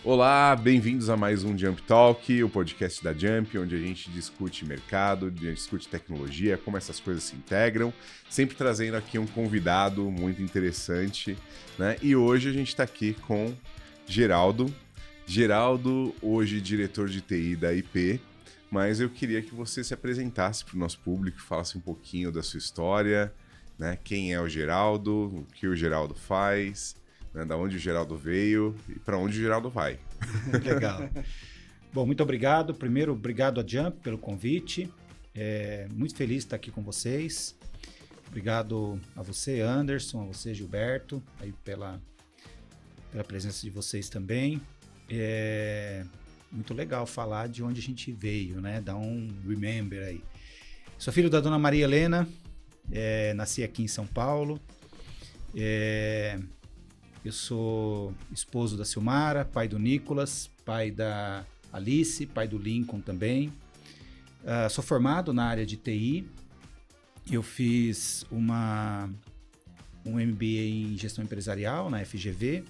Olá, bem-vindos a mais um Jump Talk, o podcast da Jump, onde a gente discute mercado, a gente discute tecnologia, como essas coisas se integram, sempre trazendo aqui um convidado muito interessante, né? E hoje a gente está aqui com Geraldo. Geraldo, hoje diretor de TI da IP, mas eu queria que você se apresentasse para o nosso público, falasse um pouquinho da sua história, né? Quem é o Geraldo, o que o Geraldo faz, né, da onde o Geraldo veio e para onde o Geraldo vai. Legal. Bom, muito obrigado. Primeiro, obrigado a Jump pelo convite. Muito feliz de estar aqui com vocês. Obrigado a você, Anderson, a você, Gilberto, aí pela presença de vocês também. Muito legal falar de onde a gente veio, né? Dar um remember aí. Sou filho da dona Maria Helena, nasci aqui em São Paulo. Eu sou esposo da Silmara, pai do Nicolas, pai da Alice, pai do Lincoln também. Sou formado na área de TI. Eu fiz um MBA em gestão empresarial na FGV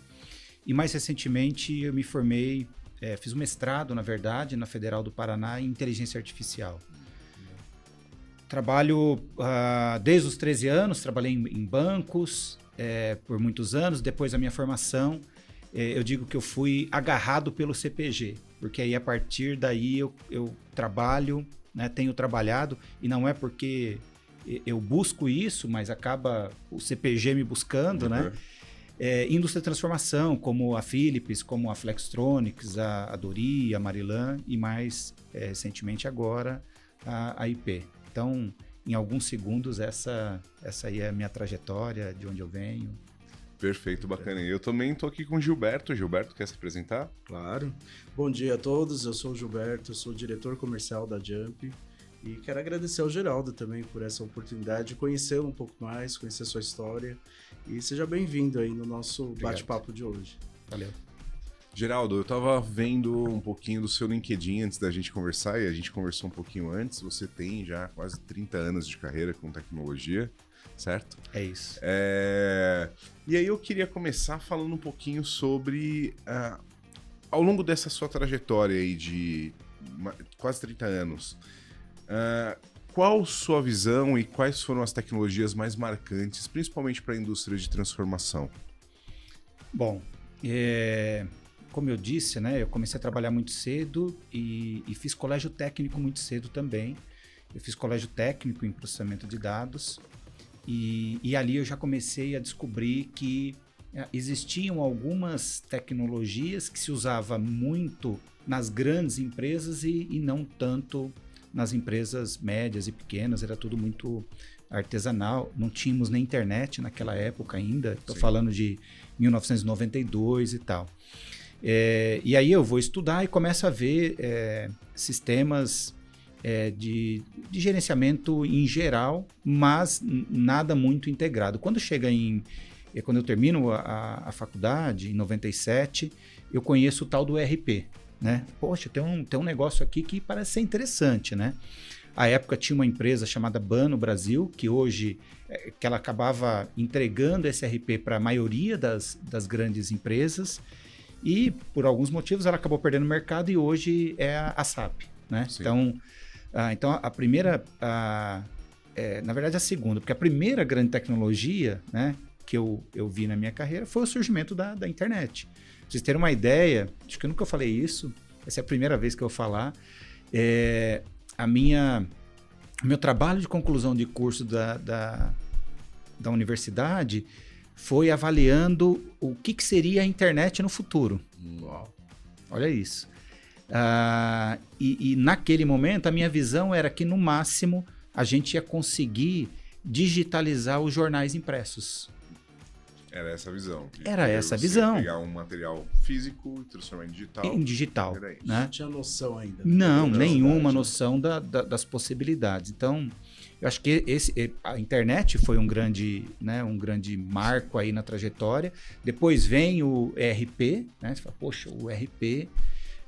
e mais recentemente eu me formei, fiz um mestrado, na verdade, na Federal do Paraná em inteligência artificial. Trabalho desde os 13 anos, trabalhei em bancos, por muitos anos. Depois da minha formação, eu digo que eu fui agarrado pelo CPG, porque aí a partir daí eu trabalho, né, tenho trabalhado, e não é porque eu busco isso, mas acaba o CPG me buscando, né? Indústria de transformação, como a Philips, como a Flextronics, a Dori, a Marilan e mais recentemente agora a IP. Então, em alguns segundos, essa aí é a minha trajetória, de onde eu venho. Perfeito, bacana. E eu também estou aqui com o Gilberto. Gilberto, quer se apresentar? Claro. Bom dia a todos, eu sou o Gilberto, eu sou diretor comercial da Jump e quero agradecer ao Geraldo também por essa oportunidade de conhecê-lo um pouco mais, conhecer a sua história, e seja bem-vindo aí no nosso bate-papo de hoje. Valeu. Geraldo, eu estava vendo um pouquinho do seu LinkedIn antes da gente conversar, e a gente conversou um pouquinho antes. Você tem já quase 30 anos de carreira com tecnologia, certo? É isso. E aí eu queria começar falando um pouquinho sobre, ao longo dessa sua trajetória aí de quase 30 anos, qual sua visão e quais foram as tecnologias mais marcantes, principalmente para a indústria de transformação? Bom, como eu disse, né, eu comecei a trabalhar muito cedo e fiz colégio técnico muito cedo também. Eu fiz colégio técnico em processamento de dados e ali eu já comecei a descobrir que existiam algumas tecnologias que se usava muito nas grandes empresas e não tanto nas empresas médias e pequenas. Era tudo muito artesanal. Não tínhamos nem internet naquela época ainda. Estou falando de 1992 e tal. E aí eu vou estudar e começo a ver sistemas de gerenciamento em geral, mas nada muito integrado. Quando eu termino a faculdade, em 97, eu conheço o tal do ERP, né? Poxa, tem um negócio aqui que parece ser interessante, né? À época tinha uma empresa chamada BAN no Brasil, que hoje que ela acabava entregando esse ERP para a maioria das grandes empresas, e por alguns motivos ela acabou perdendo o mercado e hoje é a SAP, né? Então a primeira, na verdade a segunda, porque a primeira grande tecnologia, né, que eu vi na minha carreira foi o surgimento da internet. Pra vocês terem uma ideia, acho que eu nunca falei isso, essa é a primeira vez que eu vou falar, meu trabalho de conclusão de curso da universidade foi avaliando o que seria a internet no futuro. Uau. Olha isso. E naquele momento a minha visão era que no máximo a gente ia conseguir digitalizar os jornais impressos. Era essa a visão. Era essa a visão. Pegar um material físico e transformar em digital. Em digital. Era isso. Né? Não tinha noção ainda. Não, nenhuma noção das possibilidades. Então, eu acho que a internet foi um grande marco aí na trajetória. Depois vem o ERP, né? Você fala, poxa, o ERP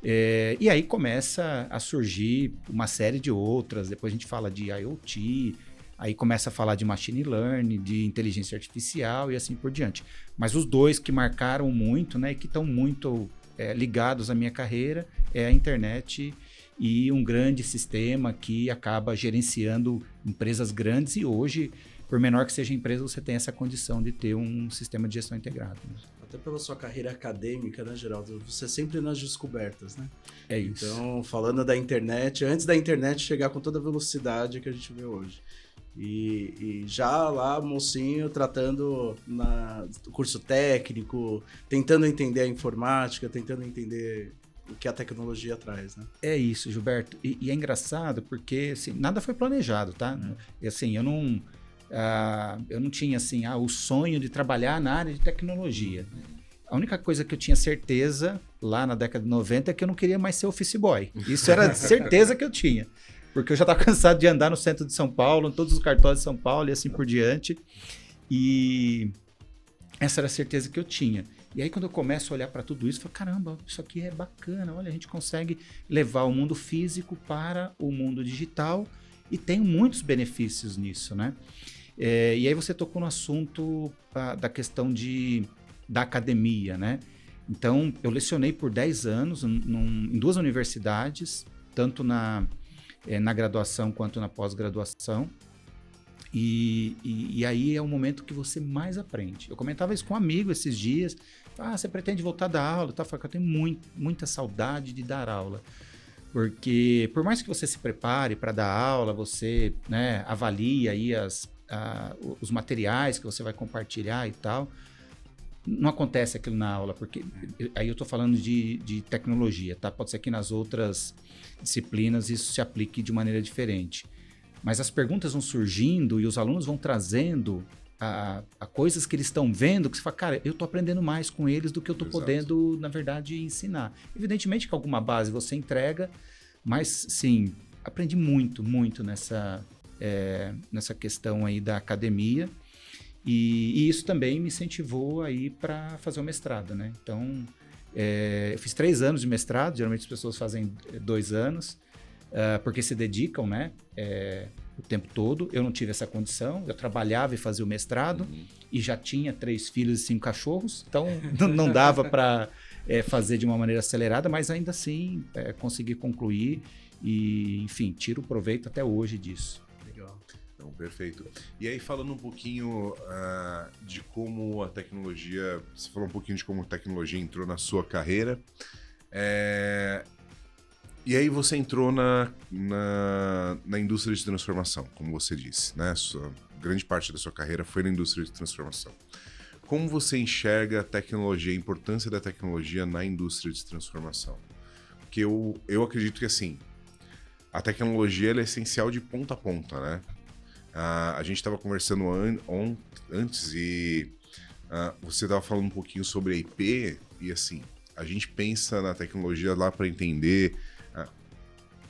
E aí começa a surgir uma série de outras, depois a gente fala de IoT, aí começa a falar de machine learning, de inteligência artificial e assim por diante. Mas os dois que marcaram muito, né, e que estão muito ligados à minha carreira, é a internet e um grande sistema que acaba gerenciando empresas grandes, e hoje, por menor que seja a empresa, você tem essa condição de ter um sistema de gestão integrado. Até pela sua carreira acadêmica, né, Geraldo? Você é sempre nas descobertas, né? É isso. Então, falando da internet, antes da internet chegar com toda a velocidade que a gente vê hoje. E já lá, mocinho, tratando do curso técnico, tentando entender a informática, tentando entender o que a tecnologia traz, né? É isso, Gilberto. E é engraçado porque, assim, nada foi planejado, tá? E, assim, eu não tinha, assim, o sonho de trabalhar na área de tecnologia. A única coisa que eu tinha certeza lá na década de 90 é que eu não queria mais ser office boy. Isso era certeza que eu tinha. Porque eu já estava cansado de andar no centro de São Paulo, em todos os cartórios de São Paulo e assim por diante. E essa era a certeza que eu tinha. E aí, quando eu começo a olhar para tudo isso, eu falo, caramba, isso aqui é bacana. Olha, a gente consegue levar o mundo físico para o mundo digital e tem muitos benefícios nisso, né? E aí você tocou no assunto da questão da academia, né? Então, eu lecionei por 10 anos em 2 universidades, tanto na graduação quanto na pós-graduação. E aí é o momento que você mais aprende. Eu comentava isso com um amigo esses dias. Você pretende voltar a dar aula? Eu falei, eu tenho muita saudade de dar aula. Porque por mais que você se prepare para dar aula, você, né, avalie aí os materiais que você vai compartilhar e tal, não acontece aquilo na aula, porque aí eu estou falando de tecnologia, tá? Pode ser que nas outras disciplinas isso se aplique de maneira diferente. Mas as perguntas vão surgindo e os alunos vão trazendo a coisas que eles estão vendo, que você fala, cara, eu estou aprendendo mais com eles do que eu estou podendo, na verdade, ensinar. Evidentemente que alguma base você entrega, mas, sim, aprendi muito nessa questão aí da academia. E isso também me incentivou aí para fazer o mestrado, né? Então, eu fiz 3 anos de mestrado, geralmente as pessoas fazem 2 anos, porque se dedicam, né? O tempo todo. Eu não tive essa condição, eu trabalhava e fazia o mestrado, e já tinha 3 filhos e 5 cachorros, então não dava para fazer de uma maneira acelerada, mas ainda assim consegui concluir e, enfim, tiro proveito até hoje disso. Legal. Então, perfeito. E aí, falando um pouquinho de como a tecnologia... Você falou um pouquinho de como a tecnologia entrou na sua carreira. E aí você entrou na indústria de transformação, como você disse, né? Grande parte da sua carreira foi na indústria de transformação. Como você enxerga a tecnologia, a importância da tecnologia na indústria de transformação? Porque eu acredito que, assim, a tecnologia ela é essencial de ponta a ponta, né? A gente estava conversando antes e você estava falando um pouquinho sobre a IP e, assim, a gente pensa na tecnologia lá para entender,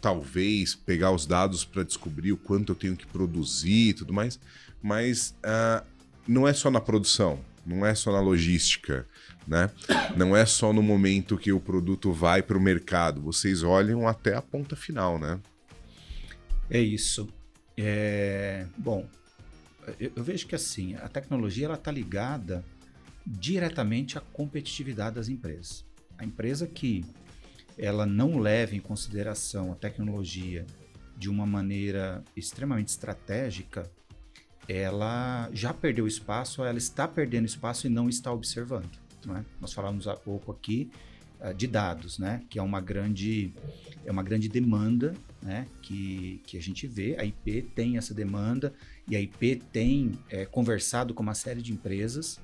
talvez pegar os dados para descobrir o quanto eu tenho que produzir e tudo mais, mas não é só na produção, não é só na logística, né? Não é só no momento que o produto vai para o mercado, vocês olham até a ponta final, né? É isso. Bom, eu vejo que assim, a tecnologia ela está ligada diretamente à competitividade das empresas. A empresa que ela não leva em consideração a tecnologia de uma maneira extremamente estratégica, ela já perdeu espaço, ela está perdendo espaço e não está observando, não é? Nós falamos há pouco aqui de dados, né? Que é uma grande demanda, né? Que a gente vê, a IP tem essa demanda e a IP tem conversado com uma série de empresas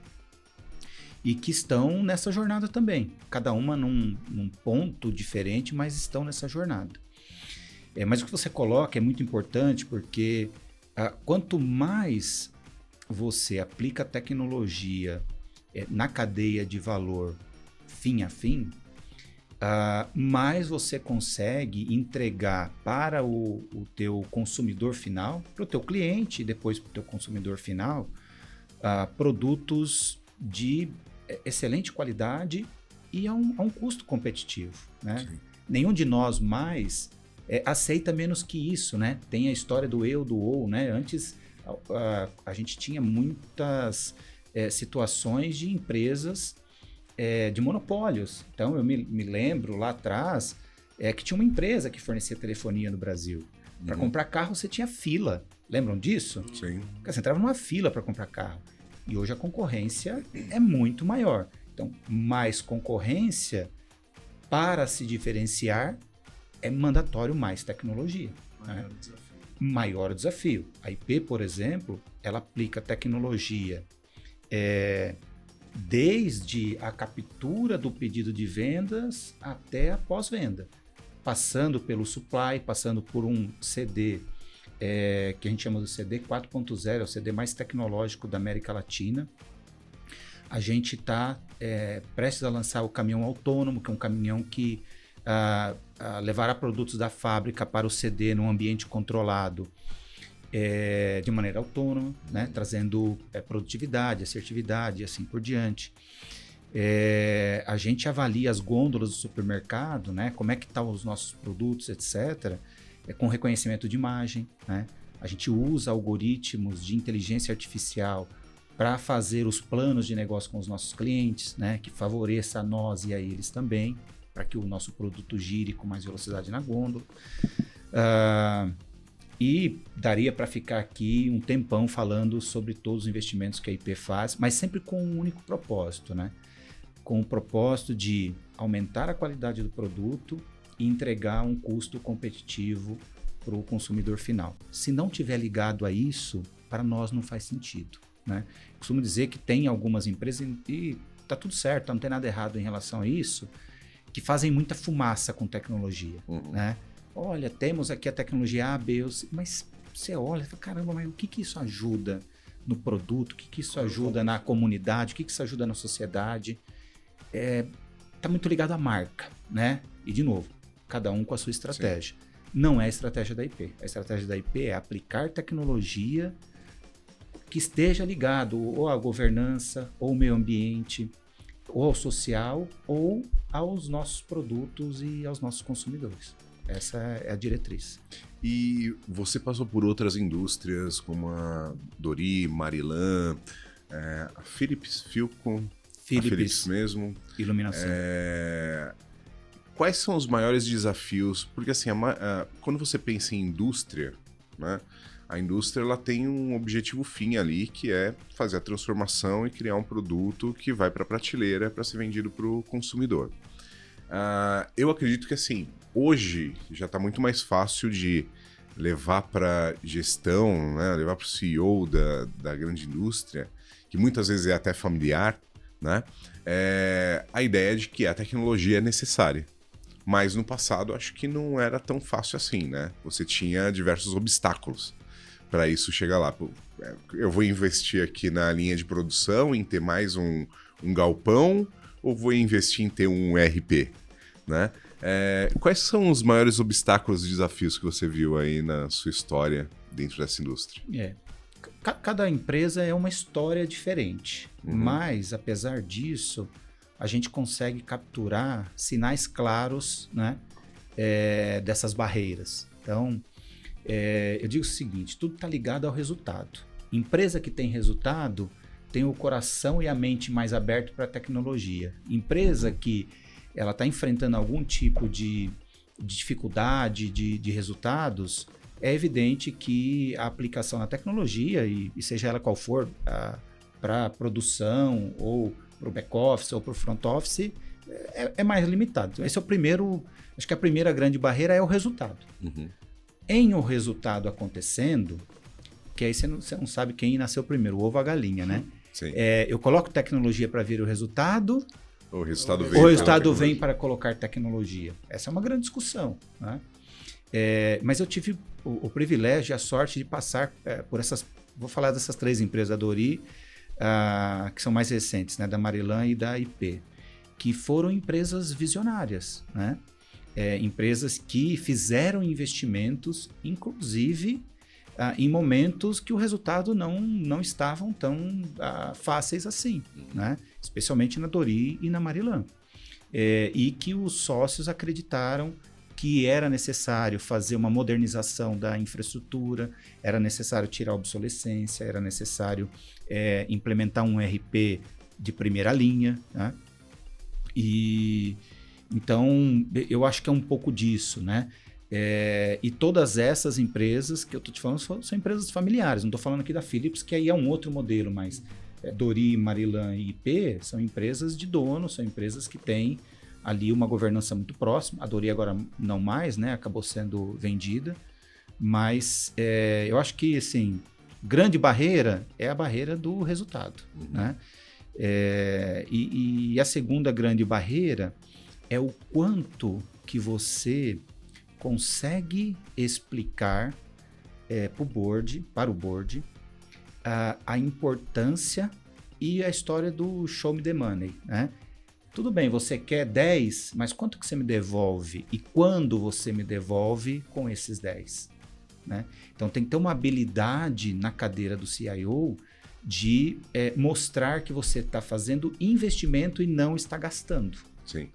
e que estão nessa jornada também, cada uma num ponto diferente, mas estão nessa jornada. Mas o que você coloca é muito importante porque quanto mais você aplica tecnologia na cadeia de valor fim a fim, mais você consegue entregar para o teu consumidor final, para o teu cliente e depois para o teu consumidor final, produtos de excelente qualidade e a um custo competitivo, né? nenhum de nós mais aceita menos que isso, né? Tem a história do eu, do ou, né? Antes a gente tinha muitas situações de empresas de monopólios. Então eu me lembro lá atrás que tinha uma empresa que fornecia telefonia no Brasil. Para comprar carro você tinha fila. Lembram disso? Sim. Você entrava numa fila para comprar carro. E hoje a concorrência é muito maior. Então, mais concorrência, para se diferenciar, é mandatório mais tecnologia. Maior desafio. Maior desafio. A IP, por exemplo, ela aplica tecnologia desde a captura do pedido de vendas até a pós-venda. Passando pelo supply, passando por um CD, que a gente chama de CD 4.0, é o CD mais tecnológico da América Latina. A gente está prestes a lançar o caminhão autônomo, que é um caminhão que levará produtos da fábrica para o CD num ambiente controlado de maneira autônoma, né? Trazendo produtividade, assertividade e assim por diante. A gente avalia as gôndolas do supermercado, né? Como é que estão os nossos produtos, etc., com reconhecimento de imagem, né? A gente usa algoritmos de inteligência artificial para fazer os planos de negócio com os nossos clientes, né? Que favoreça a nós e a eles também, para que o nosso produto gire com mais velocidade na gôndola. E daria para ficar aqui um tempão falando sobre todos os investimentos que a IP faz, mas sempre com um único propósito, né? Com o propósito de aumentar a qualidade do produto e entregar um custo competitivo para o consumidor final. Se não tiver ligado a isso, para nós não faz sentido, né? Costumo dizer que tem algumas empresas, e está tudo certo, não tem nada errado em relação a isso, que fazem muita fumaça com tecnologia, né? Olha, temos aqui a tecnologia A, B, mas você olha e fala, caramba, mas o que isso ajuda no produto? O que isso ajuda na comunidade? O que isso ajuda na sociedade? Está muito ligado à marca, né? E, de novo, cada um com a sua estratégia. Sim. Não é a estratégia da IP. A estratégia da IP é aplicar tecnologia que esteja ligado ou à governança, ou ao meio ambiente, ou ao social, ou aos nossos produtos e aos nossos consumidores. Essa é a diretriz. E você passou por outras indústrias, como a Dori, Marilan, a Philips, Philco, a Philips mesmo. Iluminação. Quais são os maiores desafios? Porque assim, quando você pensa em indústria, né, a indústria ela tem um objetivo fim ali, que é fazer a transformação e criar um produto que vai para a prateleira para ser vendido para o consumidor. Eu acredito que assim, hoje já está muito mais fácil de levar para gestão, né, levar para o CEO da grande indústria, que muitas vezes é até familiar, né, a ideia de que a tecnologia é necessária. Mas no passado acho que não era tão fácil assim, né? Você tinha diversos obstáculos para isso chegar lá. Eu vou investir aqui na linha de produção, em ter mais um galpão, ou vou investir em ter um ERP, né? Quais são os maiores obstáculos e desafios que você viu aí na sua história dentro dessa indústria? Cada empresa é uma história diferente, mas apesar disso, a gente consegue capturar sinais claros, né, dessas barreiras. Então, eu digo o seguinte, tudo está ligado ao resultado. Empresa que tem resultado tem o coração e a mente mais aberto para a tecnologia. Empresa que ela está enfrentando algum tipo de dificuldade de resultados, é evidente que a aplicação na tecnologia, e seja ela qual for, para produção ou para o back-office ou para o front-office, é mais limitado. Então, esse é o primeiro, acho que a primeira grande barreira é o resultado. Em o resultado acontecendo, que aí você não sabe quem nasceu primeiro, o ovo ou a galinha, né? Sim. Eu coloco tecnologia para ver o resultado, o resultado vem para colocar tecnologia. Essa é uma grande discussão, né? Mas eu tive o privilégio e a sorte de passar por essas, vou falar dessas 3 empresas, a Dori, que são mais recentes, né, da Marilan e da IP, que foram empresas visionárias, né? Empresas que fizeram investimentos, inclusive em momentos que o resultado não estavam tão fáceis assim, né? Especialmente na Dori e na Marilan. e que os sócios acreditaram que era necessário fazer uma modernização da infraestrutura, era necessário tirar a obsolescência, era necessário implementar um ERP de primeira linha, né? E então eu acho que é um pouco disso, né? E todas essas empresas que eu estou te falando são empresas familiares, não estou falando aqui da Philips, que aí é um outro modelo, mas Dori, Marilan e IP são empresas de dono, são empresas que têm ali uma governança muito próxima. A Dori agora não mais, né? Acabou sendo vendida. Mas eu acho que, assim, grande barreira é a barreira do resultado, né? E a segunda grande barreira é o quanto que você consegue explicar para o board a importância e a história do show me the money, né? Tudo bem, você quer 10, mas quanto que você me devolve? E quando você me devolve com esses 10? Né? Então tem que ter uma habilidade na cadeira do CIO de mostrar que você está fazendo investimento e não está gastando. Sim.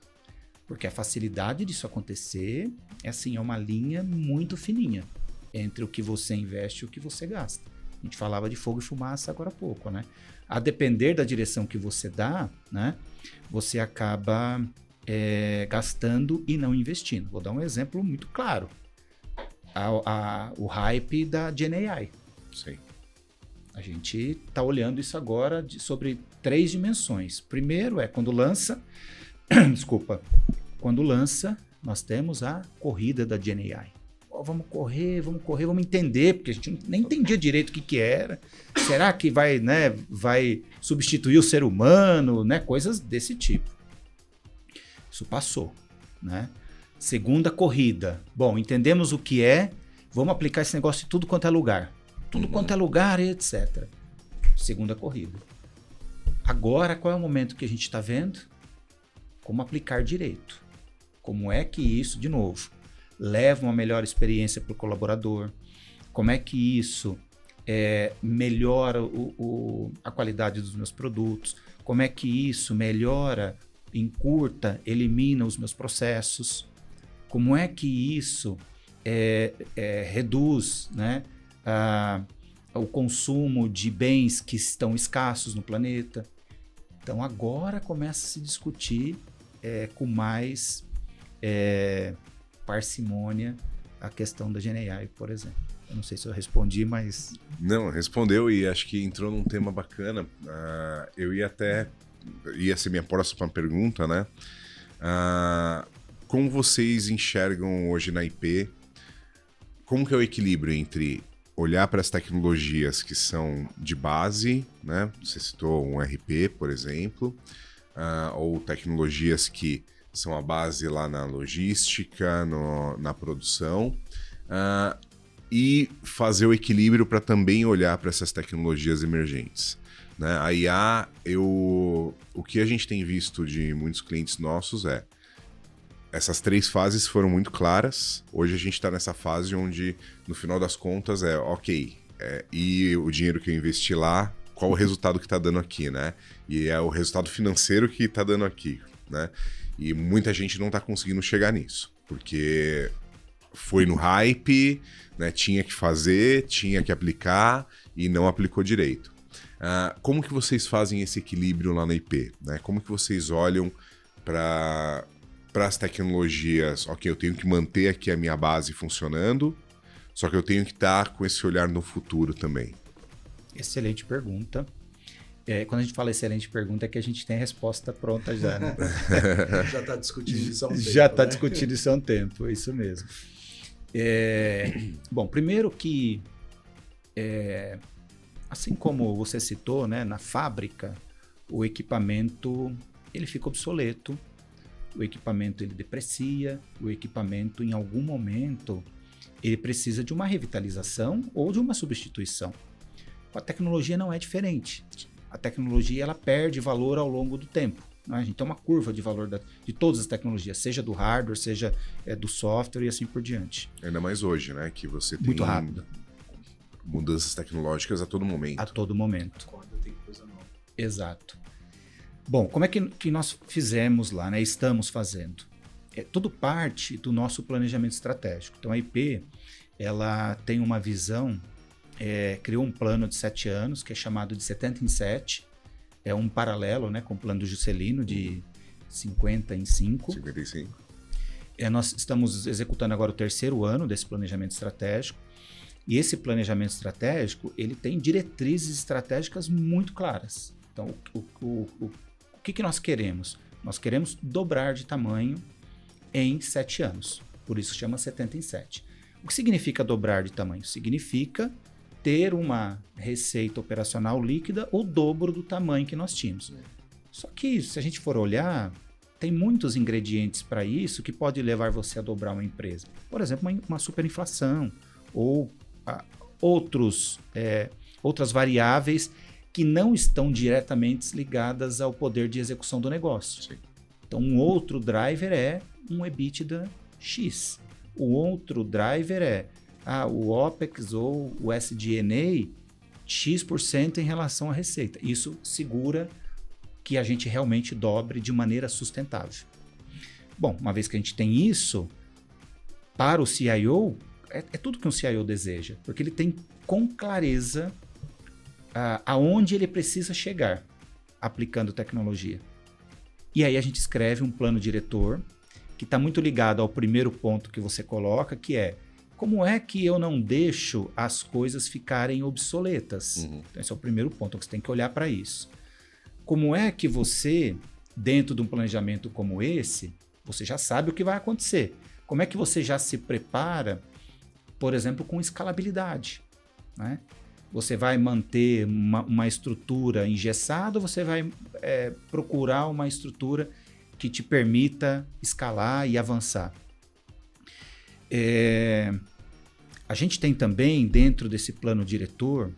Porque a facilidade disso acontecer é uma linha muito fininha entre o que você investe e o que você gasta. A gente falava de fogo e fumaça agora há pouco, né? A depender da direção que você dá, né, você acaba gastando e não investindo. Vou dar um exemplo muito claro. O hype da GenAI. Sim. A gente está olhando isso agora sobre 3 dimensões. Primeiro quando lança... Desculpa. Quando lança, nós temos a corrida da GenAI. Vamos correr, vamos entender, porque a gente nem entendia direito o que era. Será que vai substituir o ser humano, né? Coisas desse tipo. Isso passou, né? Segunda corrida. Bom, entendemos o que vamos aplicar esse negócio em tudo quanto é lugar. Tudo quanto é lugar e etc. Segunda corrida. Agora, qual é o momento que a gente está vendo? Como aplicar direito. Como é que isso, de novo, leva uma melhor experiência para o colaborador? Como é que isso melhora a qualidade dos meus produtos? Como é que isso melhora, encurta, elimina os meus processos? Como é que isso reduz, né, o consumo de bens que estão escassos no planeta? Então agora começa a se discutir com mais parcimônia a questão da GenAI, por exemplo. Eu não sei se eu respondi, mas... Não, respondeu e acho que entrou num tema bacana. Ia ser minha próxima pergunta, né? Como vocês enxergam hoje na IP, como que é o equilíbrio entre olhar para as tecnologias que são de base, né? Você citou um RP, por exemplo, ou tecnologias que são a base lá na logística, na produção, e fazer o equilíbrio para também olhar para essas tecnologias emergentes. Né? A IA, o que a gente tem visto de muitos clientes nossos essas 3 fases foram muito claras. Hoje a gente está nessa fase onde, no final das contas, e o dinheiro que eu investi lá, qual o resultado que está dando aqui, né? E é o resultado financeiro que está dando aqui, né? E muita gente não está conseguindo chegar nisso, porque foi no hype, né? Tinha que fazer, tinha que aplicar e não aplicou direito. Como que vocês fazem esse equilíbrio lá na IP? Né? Como que vocês olham para as tecnologias? Ok, eu tenho que manter aqui a minha base funcionando, só que eu tenho que estar com esse olhar no futuro também. Excelente pergunta. Quando a gente fala excelente pergunta, é que a gente tem a resposta pronta já, né? Já está discutindo isso há um tempo. Já está discutindo isso há um tempo, isso mesmo. Bom, primeiro que, assim como você citou, né, na fábrica, o equipamento ele fica obsoleto, o equipamento ele deprecia, o equipamento em algum momento ele precisa de uma revitalização ou de uma substituição. A tecnologia não é diferente. A tecnologia ela perde valor ao longo do tempo. Né? A gente tem uma curva de valor de todas as tecnologias, seja do hardware, seja do software e assim por diante. Ainda mais hoje, né? Que você tem muito rápido. Mudanças tecnológicas a todo momento. A todo momento. Tem coisa nova. Exato. Bom, como é que nós fizemos lá, né? Estamos fazendo? Tudo parte do nosso planejamento estratégico. Então, a IP, ela tem uma visão, criou um plano de 7 anos, que é chamado de 70 em 7. É um paralelo, né, com o plano do Juscelino, de 50 em 5. 55. Nós estamos executando agora o 3º ano desse planejamento estratégico. E esse planejamento estratégico, ele tem diretrizes estratégicas muito claras. Então, o que nós queremos? Nós queremos dobrar de tamanho em 7 anos. Por isso chama 70 em 7. O que significa dobrar de tamanho? Significa ter uma receita operacional líquida o dobro do tamanho que nós tínhamos. Só que, se a gente for olhar, tem muitos ingredientes para isso que pode levar você a dobrar uma empresa. Por exemplo, uma superinflação ou outras variáveis que não estão diretamente ligadas ao poder de execução do negócio. Sim. Então, um outro driver é um EBITDA X. O outro driver é o OPEX ou o SG&A X% em relação à receita. Isso segura que a gente realmente dobre de maneira sustentável. Bom, uma vez que a gente tem isso, para o CIO, é tudo que um CIO deseja, porque ele tem com clareza aonde ele precisa chegar aplicando tecnologia. E aí a gente escreve um plano diretor que está muito ligado ao primeiro ponto que você coloca, que é como é que eu não deixo as coisas ficarem obsoletas? Então, esse é o primeiro ponto, você tem que olhar para isso. Como é que você, dentro de um planejamento como esse, você já sabe o que vai acontecer? Como é que você já se prepara, por exemplo, com escalabilidade, né? Você vai manter uma estrutura engessada ou você vai procurar uma estrutura que te permita escalar e avançar? A gente tem também, dentro desse plano diretor,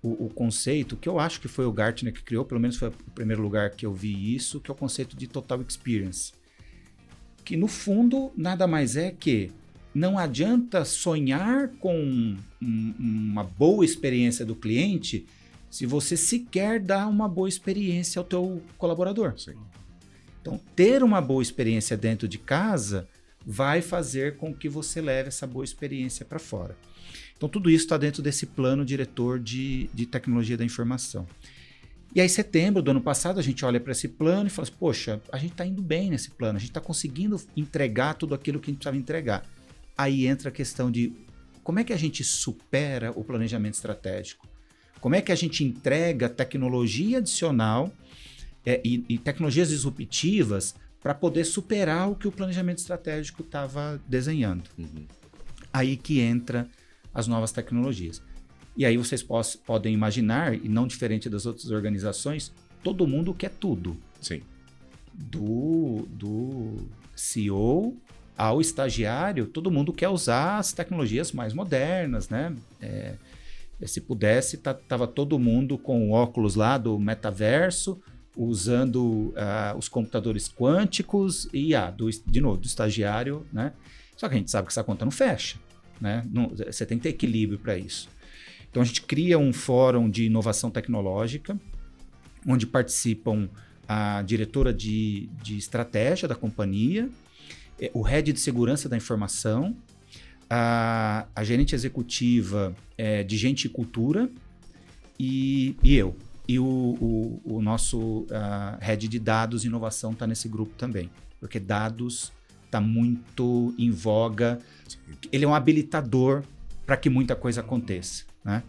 o conceito, que eu acho que foi o Gartner que criou, pelo menos foi o primeiro lugar que eu vi isso, que é o conceito de Total Experience. Que, no fundo, nada mais é que não adianta sonhar com uma boa experiência do cliente se você sequer dá uma boa experiência ao teu colaborador. Sim. Então, ter uma boa experiência dentro de casa vai fazer com que você leve essa boa experiência para fora. Então, tudo isso está dentro desse plano diretor de tecnologia da informação. E aí, em setembro do ano passado, a gente olha para esse plano e fala assim, poxa, a gente está indo bem nesse plano, a gente está conseguindo entregar tudo aquilo que a gente precisava entregar. Aí entra a questão de como é que a gente supera o planejamento estratégico? Como é que a gente entrega tecnologia adicional e tecnologias disruptivas para poder superar o que o planejamento estratégico estava desenhando? Aí que entra as novas tecnologias. E aí vocês podem imaginar, e não diferente das outras organizações, todo mundo quer tudo. Sim. Do CEO ao estagiário, todo mundo quer usar as tecnologias mais modernas, né? Se pudesse, tava todo mundo com o óculos lá do metaverso, usando os computadores quânticos e, de novo, do estagiário, né? Só que a gente sabe que essa conta não fecha, né? Você tem que ter equilíbrio para isso. Então, a gente cria um fórum de inovação tecnológica, onde participam a diretora de estratégia da companhia, o head de segurança da informação, a gerente executiva de gente e cultura e eu. E o nosso head de dados e inovação está nesse grupo também, porque dados está muito em voga. Ele é um habilitador para que muita coisa aconteça, né?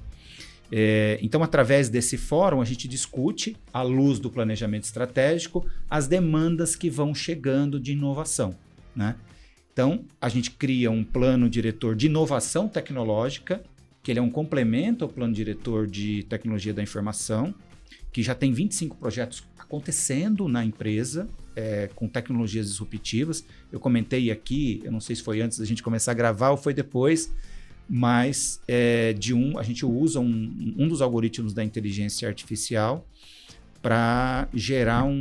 Então, através desse fórum, a gente discute, à luz do planejamento estratégico, as demandas que vão chegando de inovação, né? Então, a gente cria um plano diretor de inovação tecnológica, que ele é um complemento ao plano diretor de tecnologia da informação, que já tem 25 projetos acontecendo na empresa, com tecnologias disruptivas. Eu comentei aqui, eu não sei se foi antes da gente começar a gravar ou foi depois, mas a gente usa um dos algoritmos da inteligência artificial para gerar o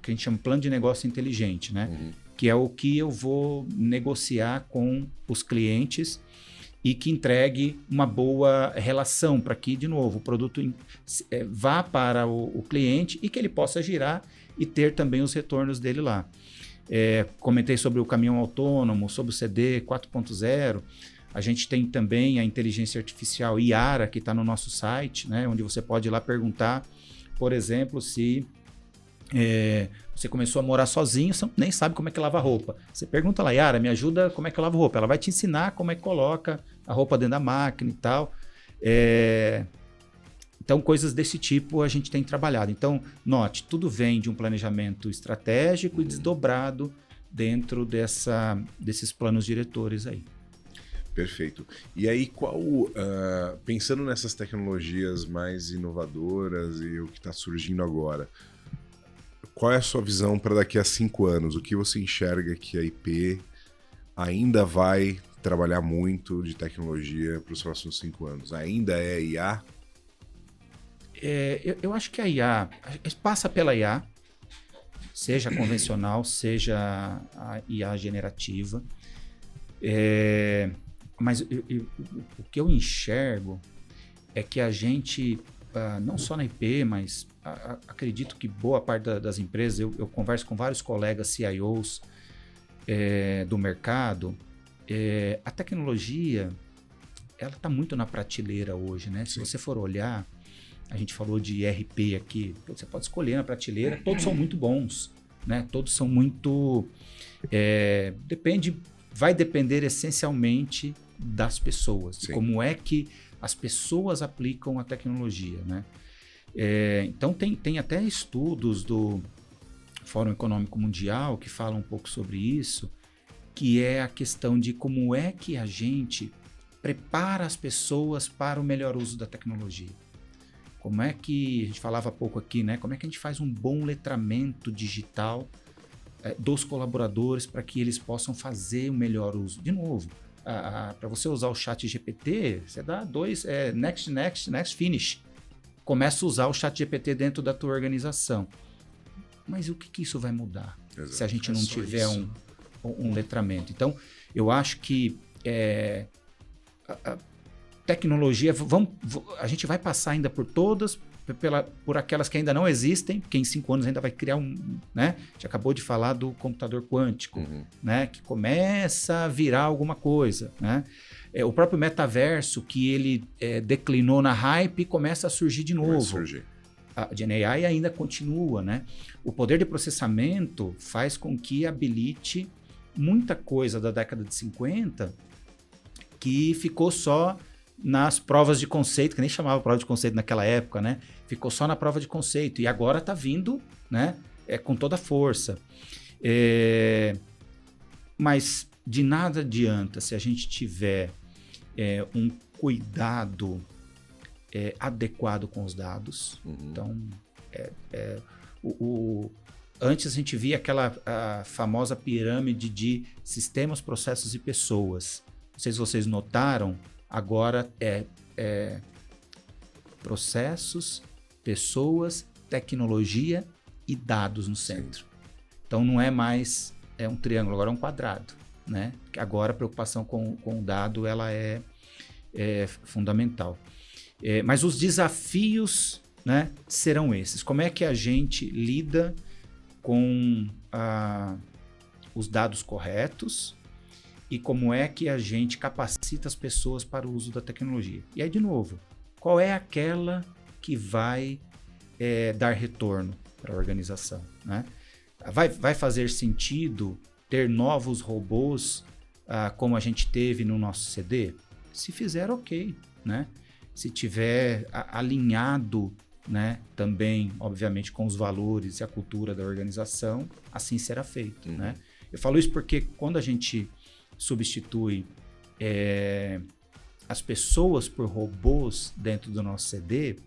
que a gente chama de plano de negócio inteligente, né? Que é o que eu vou negociar com os clientes e que entregue uma boa relação para que, de novo, o produto vá para o cliente e que ele possa girar e ter também os retornos dele lá. Comentei sobre o caminhão autônomo, sobre o CD 4.0. A gente tem também a inteligência artificial Yara, que está no nosso site, né, onde você pode ir lá perguntar, por exemplo, se você começou a morar sozinho, você nem sabe como é que lava a roupa. Você pergunta lá, Yara, me ajuda como é que eu lavo roupa. Ela vai te ensinar como é que coloca a roupa dentro da máquina e tal. Então, coisas desse tipo a gente tem trabalhado. Então, note, tudo vem de um planejamento estratégico e desdobrado dentro desses planos diretores aí. Perfeito. E aí, pensando nessas tecnologias mais inovadoras e o que está surgindo agora, qual é a sua visão para daqui a 5 anos? O que você enxerga que a IP ainda vai trabalhar muito de tecnologia para os próximos 5 anos? Ainda é IA? Eu acho que a IA passa pela IA, seja convencional, seja a IA generativa. Mas o que eu enxergo é que a gente, não só na IP, mas acredito que boa parte das empresas, eu converso com vários colegas CIOs do mercado, a tecnologia ela está muito na prateleira hoje, né? Se você for olhar, a gente falou de ERP aqui, você pode escolher na prateleira, todos são muito bons, né? Todos são muito... vai depender essencialmente das pessoas, de como é que as pessoas aplicam a tecnologia, né? Então tem até estudos do Fórum Econômico Mundial que falam um pouco sobre isso, que é a questão de como é que a gente prepara as pessoas para o melhor uso da tecnologia. Como é que, a gente falava há pouco aqui, né? Como é que a gente faz um bom letramento digital dos colaboradores para que eles possam fazer o melhor uso. De novo, para você usar o chat GPT, você dá next, finish. Começa a usar o chat GPT dentro da tua organização. Mas o que isso vai mudar? Exato. Se a gente não tiver um letramento? Então, eu acho que a tecnologia, a gente vai passar ainda por todas, por aquelas que ainda não existem, porque em 5 anos ainda vai criar né? A gente acabou de falar do computador quântico, né? Que começa a virar alguma coisa, né? O próprio metaverso, que ele declinou na hype, começa a surgir de novo. A GenAI ainda continua, né? O poder de processamento faz com que habilite muita coisa da década de 50 que ficou só nas provas de conceito, que nem chamava prova de conceito naquela época, né? Ficou só na prova de conceito e agora está vindo, né? Com toda a força. Mas de nada adianta se a gente tiver um cuidado adequado com os dados. Então, antes a gente via a famosa pirâmide de sistemas, processos e pessoas. Não sei se vocês notaram, agora processos, pessoas, tecnologia e dados no centro. Então não é mais um triângulo, agora é um quadrado, né? Agora a preocupação com o dado ela é fundamental. Mas os desafios, né, serão esses. Como é que a gente lida com os dados corretos? E como é que a gente capacita as pessoas para o uso da tecnologia. E aí, de novo, qual é aquela que vai dar retorno para a organização, né? Vai fazer sentido ter novos robôs como a gente teve no nosso CD? Se fizer, ok, né? Se tiver alinhado, né, também, obviamente, com os valores e a cultura da organização, assim será feito, né? Eu falo isso porque quando a gente substitui as pessoas por robôs dentro do nosso CD,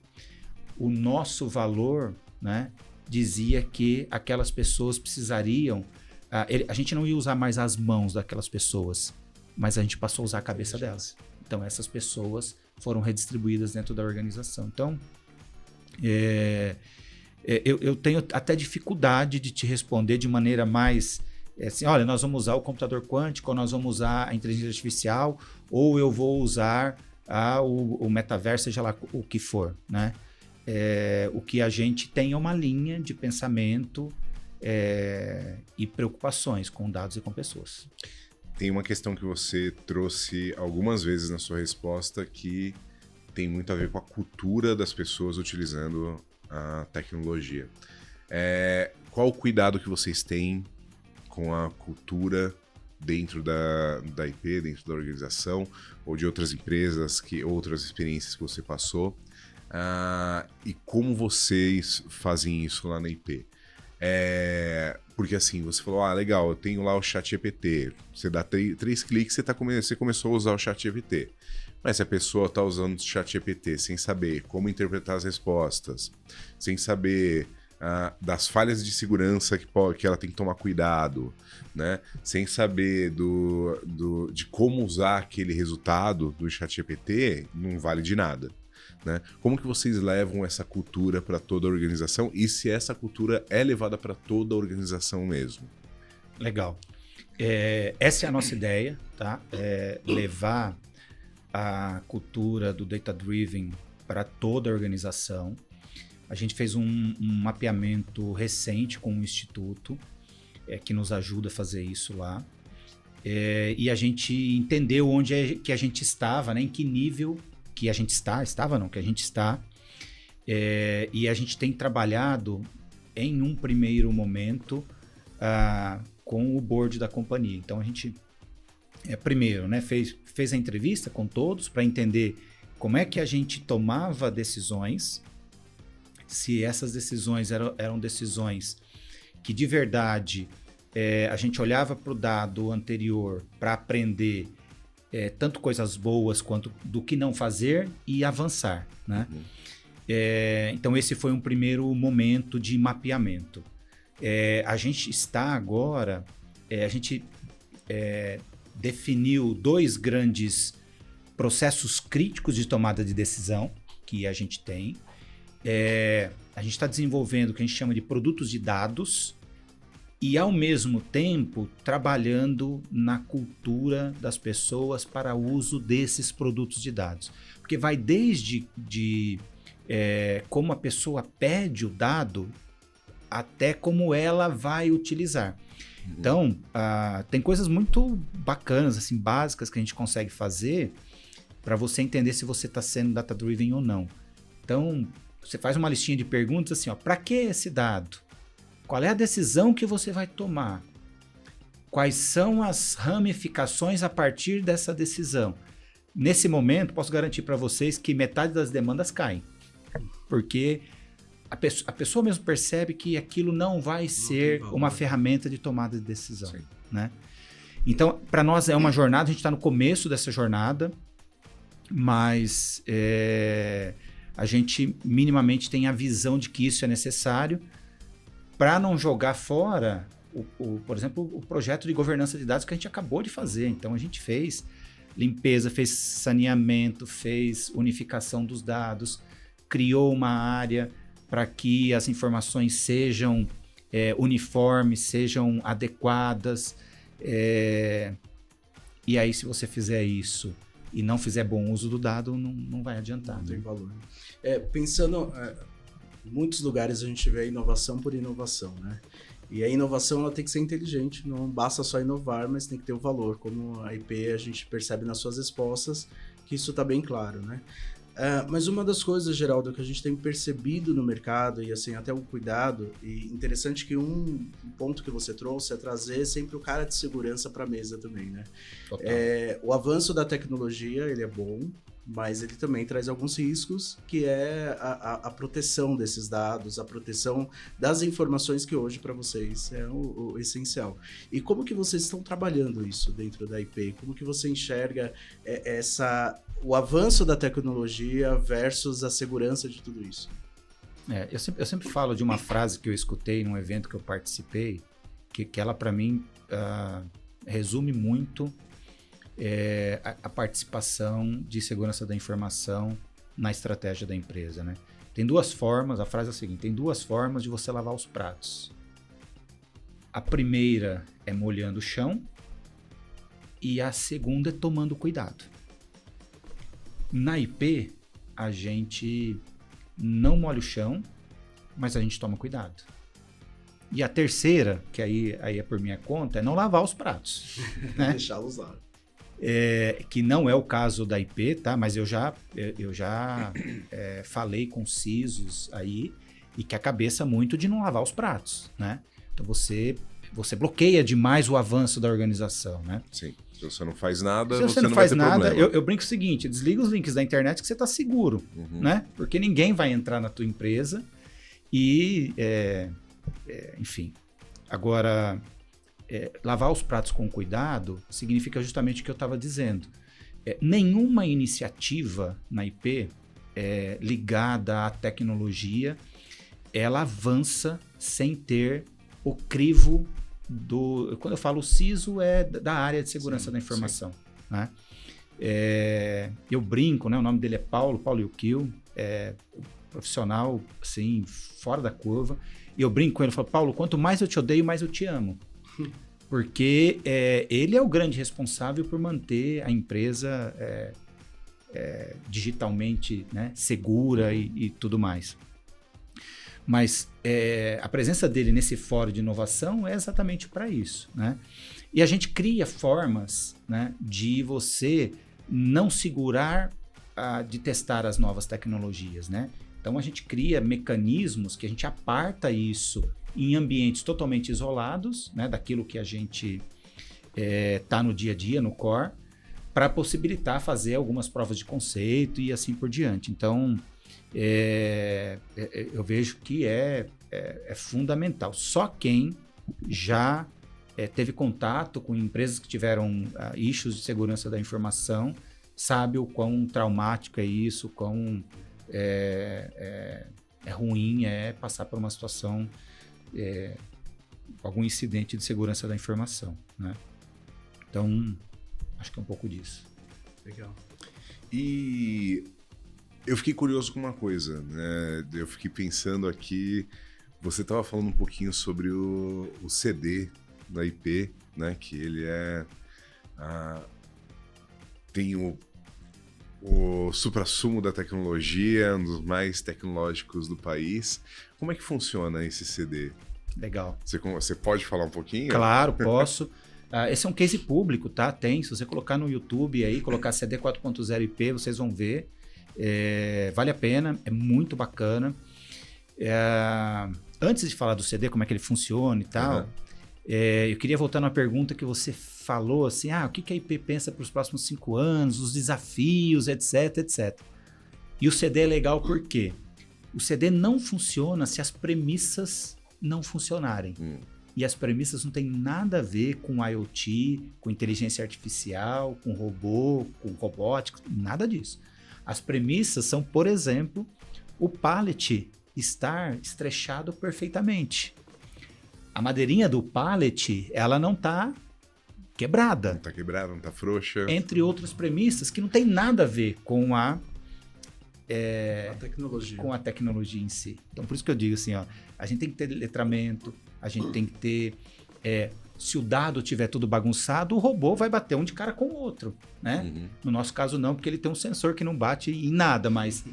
o nosso valor, né, dizia que aquelas pessoas precisariam... a gente não ia usar mais as mãos daquelas pessoas, mas a gente passou a usar a cabeça delas. Então, essas pessoas foram redistribuídas dentro da organização. Então, eu tenho até dificuldade de te responder de maneira mais É assim, olha, nós vamos usar o computador quântico, ou nós vamos usar a inteligência artificial, ou eu vou usar o metaverso, seja lá o que for, né? O que a gente tem é uma linha de pensamento e preocupações com dados e com pessoas. Tem uma questão que você trouxe algumas vezes na sua resposta que tem muito a ver com a cultura das pessoas utilizando a tecnologia. Qual o cuidado que vocês têm com a cultura dentro da IP, dentro da organização, ou de outras empresas, outras experiências que você passou, e como vocês fazem isso lá na IP? Porque assim, você falou, legal, eu tenho lá o ChatGPT, você dá 3 cliques, você começou a usar o ChatGPT. Mas se a pessoa está usando o ChatGPT sem saber como interpretar as respostas, sem saber das falhas de segurança que ela tem que tomar cuidado, né? Sem saber de como usar aquele resultado do ChatGPT, não vale de nada. Né? Como que vocês levam essa cultura para toda a organização e se essa cultura é levada para toda a organização mesmo? Legal. Essa é a nossa ideia, tá? Levar a cultura do data-driven para toda a organização. A gente fez um mapeamento recente com um instituto que nos ajuda a fazer isso lá. E a gente entendeu onde que a gente estava, né? Em que nível que a gente que a gente está, e a gente tem trabalhado em um primeiro momento com o board da companhia. Então a gente, primeiro, né, fez a entrevista com todos para entender como é que a gente tomava decisões, se essas decisões eram decisões que de verdade a gente olhava para o dado anterior para aprender tanto coisas boas quanto do que não fazer e avançar, né? Uhum. Então esse foi um primeiro momento de mapeamento. A gente está agora, a gente definiu 2 grandes processos críticos de tomada de decisão que a gente tem. A gente está desenvolvendo o que a gente chama de produtos de dados, e, ao mesmo tempo, trabalhando na cultura das pessoas para o uso desses produtos de dados. Porque vai desde como a pessoa pede o dado até como ela vai utilizar. Uhum. Então, tem coisas muito bacanas, assim, básicas que a gente consegue fazer para você entender se você está sendo data-driven ou não. Então, você faz uma listinha de perguntas assim, para que esse dado? Qual é a decisão que você vai tomar? Quais são as ramificações a partir dessa decisão? Nesse momento, posso garantir para vocês que metade das demandas caem. Porque a pessoa mesmo percebe que aquilo não vai ser uma ferramenta de tomada de decisão. Né? Então, para nós é uma jornada, a gente está no começo dessa jornada, mas a gente minimamente tem a visão de que isso é necessário para não jogar fora, por exemplo, o projeto de governança de dados que a gente acabou de fazer. Então, a gente fez limpeza, fez saneamento, fez unificação dos dados, criou uma área para que as informações sejam uniformes, sejam adequadas. E aí, se você fizer isso e não fizer bom uso do dado, não vai adiantar. Não tem valor. Pensando... Em muitos lugares a gente vê a inovação por inovação, né? E a inovação ela tem que ser inteligente, não basta só inovar, mas tem que ter o valor. Como a IP a gente percebe nas suas respostas, que isso está bem claro, né? Mas uma das coisas, Geraldo, que a gente tem percebido no mercado, e assim, até um cuidado, e interessante que um ponto que você trouxe é trazer sempre o cara de segurança para a mesa também, né? O avanço da tecnologia, ele é bom, mas ele também traz alguns riscos, que é a proteção desses dados, a proteção das informações que hoje para vocês é o essencial. E como que vocês estão trabalhando isso dentro da IP? Como que você enxerga o avanço da tecnologia versus a segurança de tudo isso? Eu sempre falo de uma frase que eu escutei num evento que eu participei, que ela para mim resume muito a participação de segurança da informação na estratégia da empresa, né? Tem 2 formas, a frase é a seguinte, tem 2 formas de você lavar os pratos. A primeira é molhando o chão e a segunda é tomando cuidado. Na IP, a gente não molha o chão, mas a gente toma cuidado. E a terceira, que aí é por minha conta, é não lavar os pratos. Né? Deixá-los lá. Que não é o caso da IP, tá? Mas eu já falei com CISOs aí e que a cabeça é muito de não lavar os pratos, né? Então você bloqueia demais o avanço da organização, né? Sim. Se você não faz nada, Se você não vai faz ter nada, problema. eu brinco o seguinte, desliga os links da internet que você está seguro, né? Porque ninguém vai entrar na tua empresa e, enfim. Agora, lavar os pratos com cuidado significa justamente o que eu estava dizendo. Nenhuma iniciativa na IP ligada à tecnologia, ela avança sem ter o crivo quando eu falo CISO, é da área de segurança da informação. Né? Eu brinco, né? O nome dele é Paulo Yukio, profissional assim, fora da curva. E eu brinco com ele, eu falo, Paulo, quanto mais eu te odeio, mais eu te amo. Porque ele é o grande responsável por manter a empresa digitalmente, né, segura e tudo mais. Mas a presença dele nesse fórum de inovação é exatamente para isso, né? E a gente cria formas, né, de você não segurar de testar as novas tecnologias, né? Então a gente cria mecanismos que a gente aparta isso em ambientes totalmente isolados, né, daquilo que a gente tá no dia a dia, no core, para possibilitar fazer algumas provas de conceito e assim por diante. Então eu vejo que é fundamental. Só quem já teve contato com empresas que tiveram issues de segurança da informação sabe o quão traumático é isso, quão ruim passar por uma situação, algum incidente de segurança da informação, né? Então, acho que é um pouco disso. Legal. E eu fiquei curioso com uma coisa, né? Eu fiquei pensando aqui, você estava falando um pouquinho sobre o CD da IP, né? Que ele tem o suprassumo da tecnologia, um dos mais tecnológicos do país. Como é que funciona esse CD? Legal. Você pode falar um pouquinho? Claro, posso. Esse é um case público, tá? Se você colocar no YouTube aí, colocar CD 4.0 IP, vocês vão ver. Vale a pena, é muito bacana. Antes de falar do CD, como é que ele funciona e tal, eu queria voltar numa pergunta que você falou, assim, o que a IP pensa para os próximos 5 anos, os desafios, etc, etc. E o CD é legal por quê? O CD não funciona se as premissas não funcionarem. E as premissas não têm nada a ver com IoT, com inteligência artificial, com robô, com robótica, nada disso. As premissas são, por exemplo, o pallet estar estrechado perfeitamente. A madeirinha do pallet, ela não está quebrada. Não está quebrada, não está frouxa. Entre outras premissas que não tem nada a ver com a tecnologia em si. Então, por isso que eu digo assim, a gente tem que ter letramento, a gente tem que ter... se o dado tiver tudo bagunçado, o robô vai bater um de cara com o outro, né? No nosso caso não, porque ele tem um sensor que não bate em nada, mas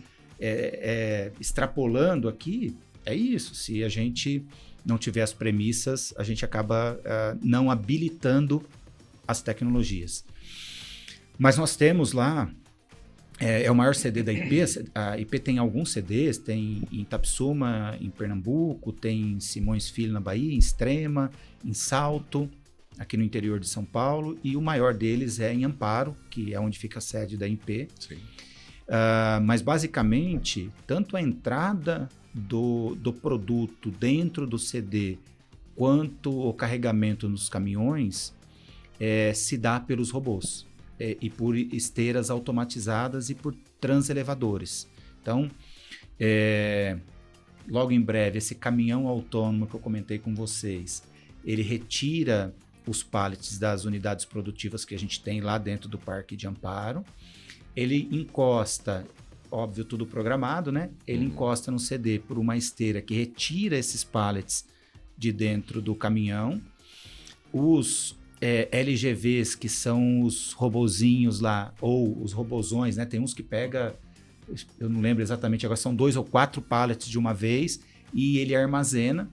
extrapolando aqui, é isso. Se a gente não tiver as premissas, a gente acaba não habilitando as tecnologias. Mas nós temos lá, o maior CD da IP, a IP tem alguns CDs, tem em Itapsuma, em Pernambuco, tem em Simões Filho, na Bahia, em Extrema, em Salto, aqui no interior de São Paulo, e o maior deles é em Amparo, que é onde fica a sede da IP. Sim. Mas basicamente, tanto a entrada do produto dentro do CD, quanto o carregamento nos caminhões, se dá pelos robôs. E por esteiras automatizadas e por transelevadores. Então, logo em breve, esse caminhão autônomo que eu comentei com vocês, ele retira os pallets das unidades produtivas que a gente tem lá dentro do Parque de Amparo. Ele encosta, óbvio, tudo programado, né? Ele encosta no CD por uma esteira que retira esses pallets de dentro do caminhão os LGVs, que são os robozinhos lá, ou os robozões, né? Tem uns que pega, eu não lembro exatamente, agora são 2 ou 4 pallets de uma vez e ele armazena.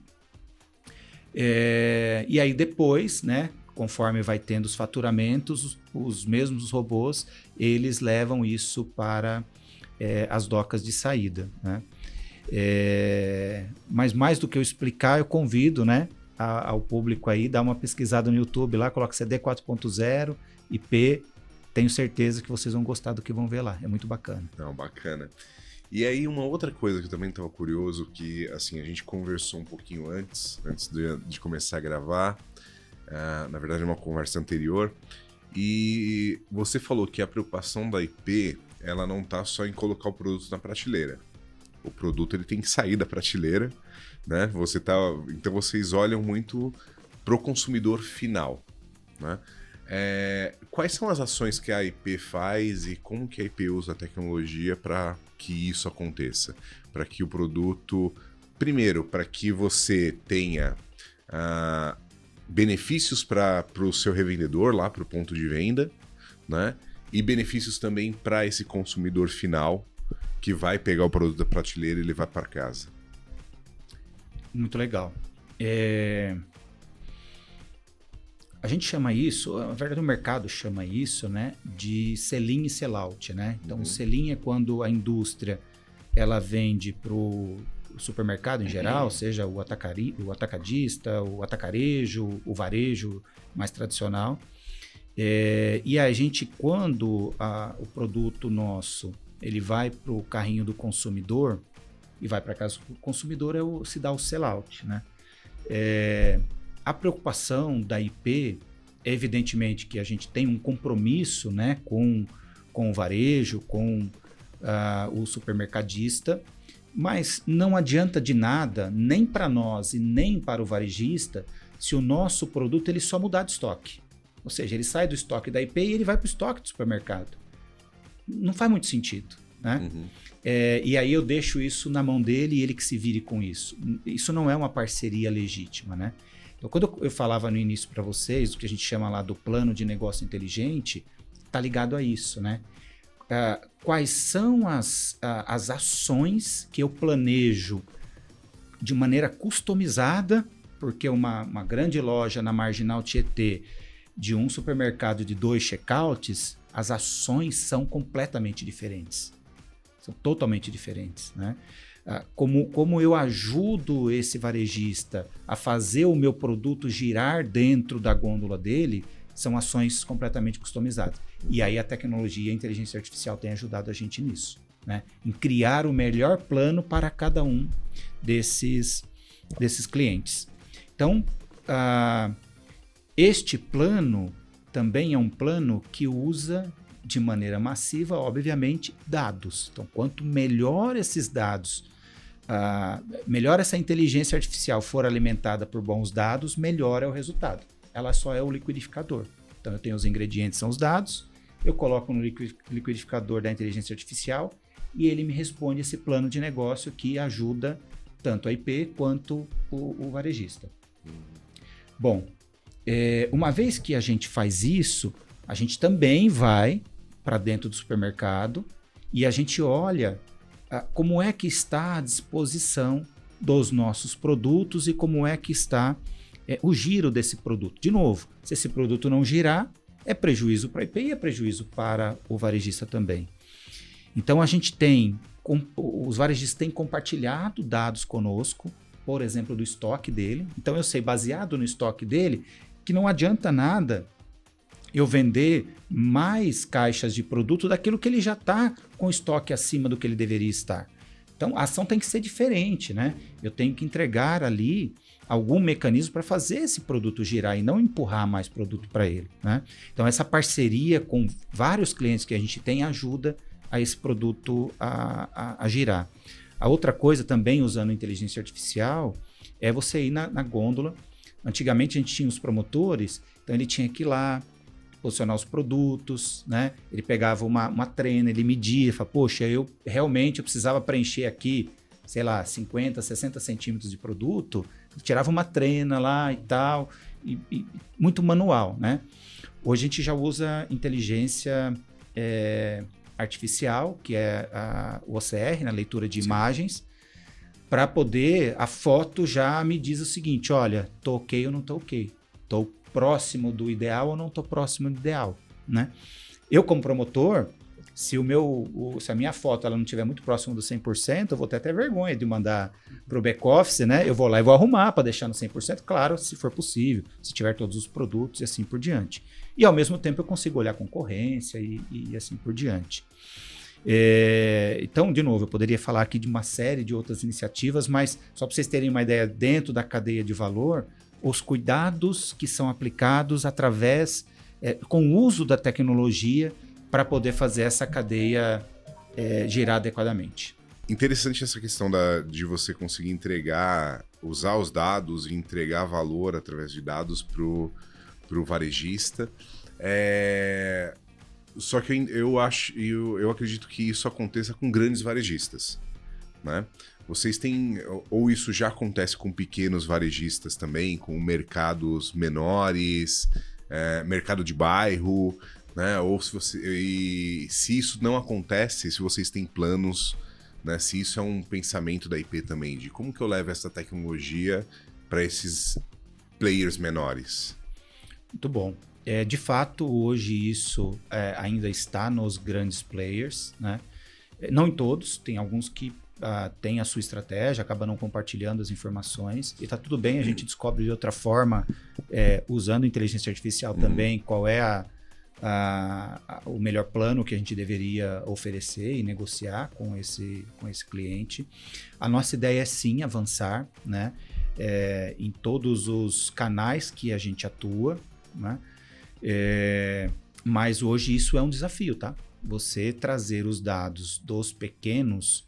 E aí depois, né? Conforme vai tendo os faturamentos, os mesmos robôs, eles levam isso para as docas de saída, né? Mas mais do que eu explicar, eu convido, né, ao público aí, dar uma pesquisada no YouTube lá, coloca CD 4.0, IP, tenho certeza que vocês vão gostar do que vão ver lá, é muito bacana. Não, bacana. E aí uma outra coisa que eu também estava curioso, que assim, a gente conversou um pouquinho antes de começar a gravar, na verdade uma conversa anterior, e você falou que a preocupação da IP, ela não tá só em colocar o produto na prateleira. O produto ele tem que sair da prateleira, né? Então vocês olham muito pro consumidor final, né? Quais são as ações que a IP faz e como que a IP usa a tecnologia para que isso aconteça? Para que o produto, primeiro, para que você tenha benefícios para o seu revendedor lá, para o ponto de venda, né? E benefícios também para esse consumidor final que vai pegar o produto da prateleira e levar para casa. Muito legal. A gente chama isso, na verdade o mercado chama isso, né, de sell-in e sell-out, né? Então, o sell-in é quando a indústria ela vende para o supermercado em geral, seja o atacadista, o atacarejo, o varejo mais tradicional. E a gente, quando o produto nosso ele vai para o carrinho do consumidor e vai para casa do consumidor, se dá o sell-out, né? A preocupação da IP é evidentemente que a gente tem um compromisso, né, com o varejo, com o supermercadista, mas não adianta de nada, nem para nós e nem para o varejista, se o nosso produto ele só mudar de estoque. Ou seja, ele sai do estoque da IP e ele vai para o estoque do supermercado. Não faz muito sentido, né? E aí eu deixo isso na mão dele e ele que se vire com isso. Isso não é uma parceria legítima, né? Então, quando eu falava no início para vocês, o que a gente chama lá do plano de negócio inteligente, está ligado a isso, né? Quais são as ações que eu planejo de maneira customizada, porque uma grande loja na Marginal Tietê de um supermercado de 2 checkouts, as ações são completamente diferentes. São totalmente diferentes, né? Como eu ajudo esse varejista a fazer o meu produto girar dentro da gôndola dele, são ações completamente customizadas. E aí a tecnologia e a inteligência artificial têm ajudado a gente nisso, né? Em criar o melhor plano para cada um desses clientes. Então, este plano também é um plano que usa de maneira massiva, obviamente, dados. Então, quanto melhor esses dados, melhor essa inteligência artificial for alimentada por bons dados, melhor é o resultado. Ela só é o liquidificador. Então, eu tenho os ingredientes, são os dados, eu coloco no liquidificador da inteligência artificial e ele me responde esse plano de negócio que ajuda tanto a IP quanto o varejista. Bom, uma vez que a gente faz isso, a gente também vai para dentro do supermercado e a gente olha como é que está a disposição dos nossos produtos e como é que está o giro desse produto. De novo, se esse produto não girar, é prejuízo para a IP e é prejuízo para o varejista também. Então, a gente os varejistas têm compartilhado dados conosco, por exemplo, do estoque dele. Então, eu sei, baseado no estoque dele, que não adianta nada eu vender mais caixas de produto daquilo que ele já está com estoque acima do que ele deveria estar. Então, a ação tem que ser diferente, né? Eu tenho que entregar ali algum mecanismo para fazer esse produto girar e não empurrar mais produto para ele, né? Então, essa parceria com vários clientes que a gente tem ajuda a esse produto a girar. A outra coisa também, usando inteligência artificial, é você ir na gôndola. Antigamente, a gente tinha os promotores, então ele tinha que ir lá, posicionar os produtos, né? Ele pegava uma trena, ele media, falava, poxa, eu precisava preencher aqui, sei lá, 50, 60 centímetros de produto, tirava uma trena lá e tal, muito manual, né? Hoje a gente já usa inteligência artificial, que é o OCR, na leitura de imagens, para poder, a foto já me diz o seguinte, olha, tô ok ou não tô ok? Tô próximo do ideal ou não tô próximo do ideal, né? Eu, como promotor, se a minha foto ela não estiver muito próximo do 100%, eu vou ter até vergonha de mandar para o back-office, né? Eu vou lá e vou arrumar para deixar no 100%, claro, se for possível, se tiver todos os produtos e assim por diante. E, ao mesmo tempo, eu consigo olhar a concorrência e assim por diante. Então, de novo, eu poderia falar aqui de uma série de outras iniciativas, mas só para vocês terem uma ideia, dentro da cadeia de valor, os cuidados que são aplicados através, com o uso da tecnologia, para poder fazer essa cadeia girar adequadamente. Interessante essa questão de você conseguir usar os dados e entregar valor através de dados para o varejista. Só que eu acredito que isso aconteça com grandes varejistas, né? Vocês têm, ou isso já acontece com pequenos varejistas também, com mercados menores, mercado de bairro, né? Ou se isso não acontece, se vocês têm planos, né? Se isso é um pensamento da IP também, de como que eu levo essa tecnologia para esses players menores. Muito bom. De fato, hoje isso ainda está nos grandes players, né? Não em todos, tem alguns que têm a sua estratégia, acabam não compartilhando as informações, e está tudo bem, a gente descobre de outra forma, usando inteligência artificial também, qual é o melhor plano que a gente deveria oferecer e negociar com esse cliente. A nossa ideia é sim avançar, né? Em todos os canais que a gente atua, né? Mas hoje isso é um desafio, tá? Você trazer os dados dos pequenos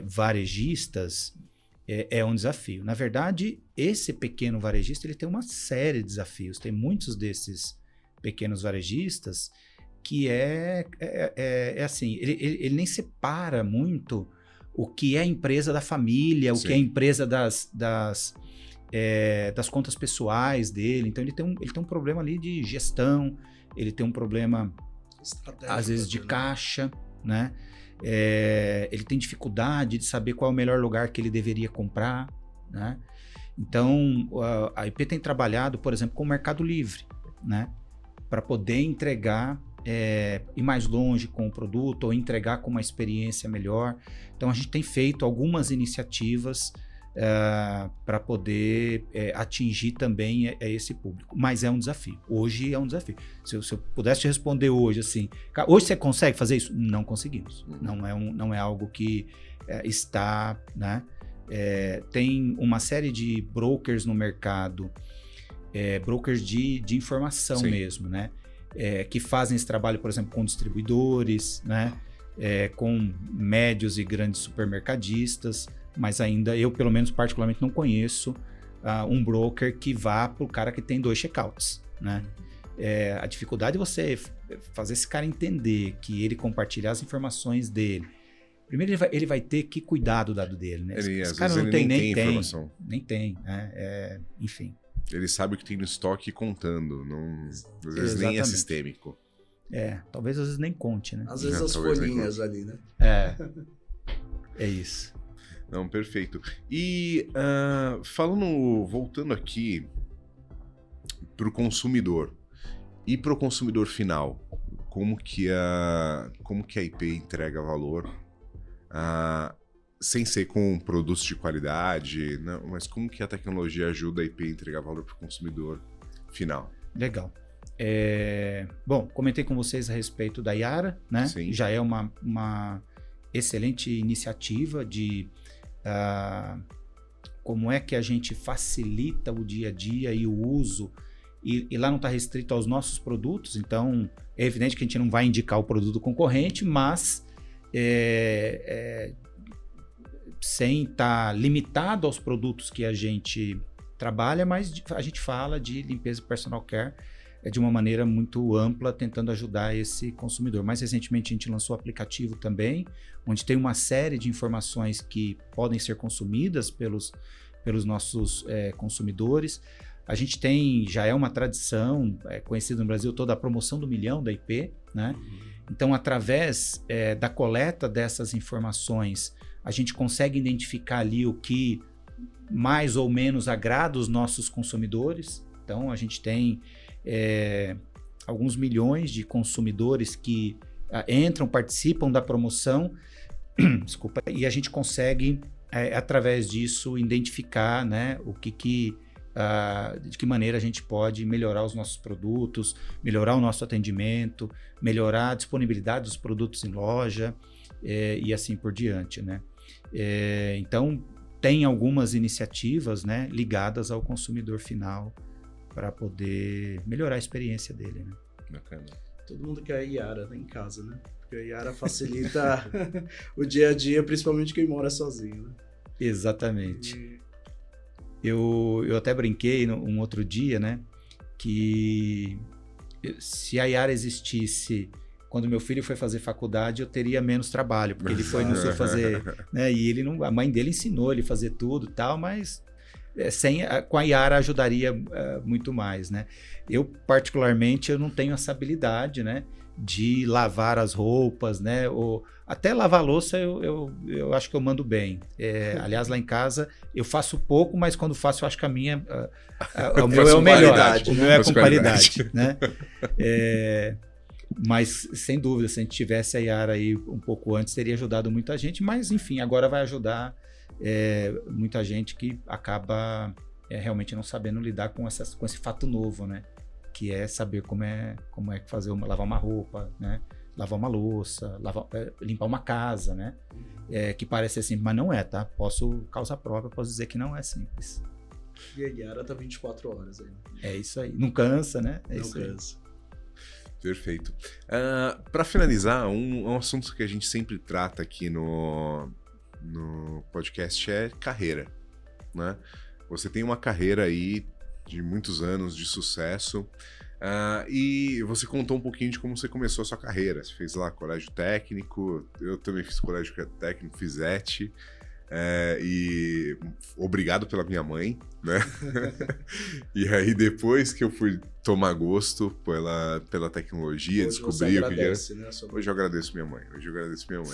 varejistas é um desafio. Na verdade, esse pequeno varejista ele tem uma série de desafios. Tem muitos desses pequenos varejistas que assim, ele nem separa muito o que é a empresa da família, o que é a empresa das contas pessoais dele. Então ele tem um problema ali de gestão, ele tem um problema às vezes de caixa, né? Ele tem dificuldade de saber qual é o melhor lugar que ele deveria comprar, né? Então a IP tem trabalhado, por exemplo, com o Mercado Livre, né? Para poder entregar ir mais longe com o produto ou entregar com uma experiência melhor. Então a gente tem feito algumas iniciativas para poder atingir também esse público. Mas é um desafio. Hoje é um desafio. Se eu pudesse te responder hoje assim, hoje você consegue fazer isso? Não conseguimos. Não é algo que está, né? Tem uma série de brokers no mercado, brokers de informação mesmo, né? Que fazem esse trabalho, por exemplo, com distribuidores, né? Com médios e grandes supermercadistas, mas ainda eu, pelo menos particularmente, não conheço um broker que vá para o cara que tem 2 checkouts, né? A dificuldade é você fazer esse cara entender que ele compartilhar as informações dele. Primeiro ele vai ter que cuidar do dado dele, né? Esse cara não tem, nem tem informação. Nem tem, né? Enfim. Ele sabe o que tem no estoque contando, às vezes nem é sistêmico. Talvez às vezes nem conte, né? Às vezes as folhinhas ali, né? É isso. Não, perfeito. E voltando aqui para o consumidor e para o consumidor final, como que a IP entrega valor, sem ser com produtos de qualidade, né? Mas como que a tecnologia ajuda a IP a entregar valor para o consumidor final? Legal. Bom, comentei com vocês a respeito da Yara, né? Sim. Já é uma excelente iniciativa de como é que a gente facilita o dia a dia e o uso, e lá não está restrito aos nossos produtos, então é evidente que a gente não vai indicar o produto concorrente, mas sem estar limitado aos produtos que a gente trabalha, mas a gente fala de limpeza e personal care de uma maneira muito ampla, tentando ajudar esse consumidor. Mais recentemente, a gente lançou o aplicativo também, onde tem uma série de informações que podem ser consumidas pelos nossos consumidores. A gente já é uma tradição, é conhecido no Brasil toda a promoção do milhão da IP, né? Então, através da coleta dessas informações, a gente consegue identificar ali o que mais ou menos agrada os nossos consumidores. Então, a gente tem alguns milhões de consumidores que entram, participam da promoção, desculpa, e a gente consegue, através disso, identificar, né, de que maneira a gente pode melhorar os nossos produtos, melhorar o nosso atendimento, melhorar a disponibilidade dos produtos em loja e assim por diante, né? Então, tem algumas iniciativas, né, ligadas ao consumidor final para poder melhorar a experiência dele, né? Bacana. Todo mundo quer a Yara em casa, né? Porque a Yara facilita o dia a dia, principalmente quem mora sozinho, né? Exatamente. Eu até brinquei um outro dia, né, que se a Yara existisse quando meu filho foi fazer faculdade, eu teria menos trabalho, porque ele foi no Sul fazer, né, e a mãe dele ensinou ele a fazer tudo e tal, mas com a Yara ajudaria muito mais, né? Eu, particularmente, eu não tenho essa habilidade, né, de lavar as roupas, né, ou até lavar a louça eu acho que eu mando bem. Aliás, lá em casa eu faço pouco, mas quando faço eu acho que o meu é o melhor. O meu é com qualidade, né? Mas, sem dúvida, se a gente tivesse a Yara aí um pouco antes, teria ajudado muita gente, mas, enfim, agora vai ajudar muita gente que acaba realmente não sabendo lidar com esse fato novo, né? Que é saber como é que lavar uma roupa, né? Lavar uma louça, limpar uma casa, né? Que parece simples, mas não é, tá? Causa própria, posso dizer que não é simples. E a Yara tá 24 horas aí. É isso aí. Não cansa, né? Não cansa. Perfeito. Para finalizar, um assunto que a gente sempre trata aqui no podcast é carreira, né? Você tem uma carreira aí de muitos anos de sucesso, e você contou um pouquinho de como você começou a sua carreira. Você fez lá colégio técnico, eu também fiz colégio técnico, fiz ET, e obrigado pela minha mãe, né? E aí depois que eu fui tomar gosto pela tecnologia, hoje descobri o que era. Né, Hoje eu agradeço minha mãe.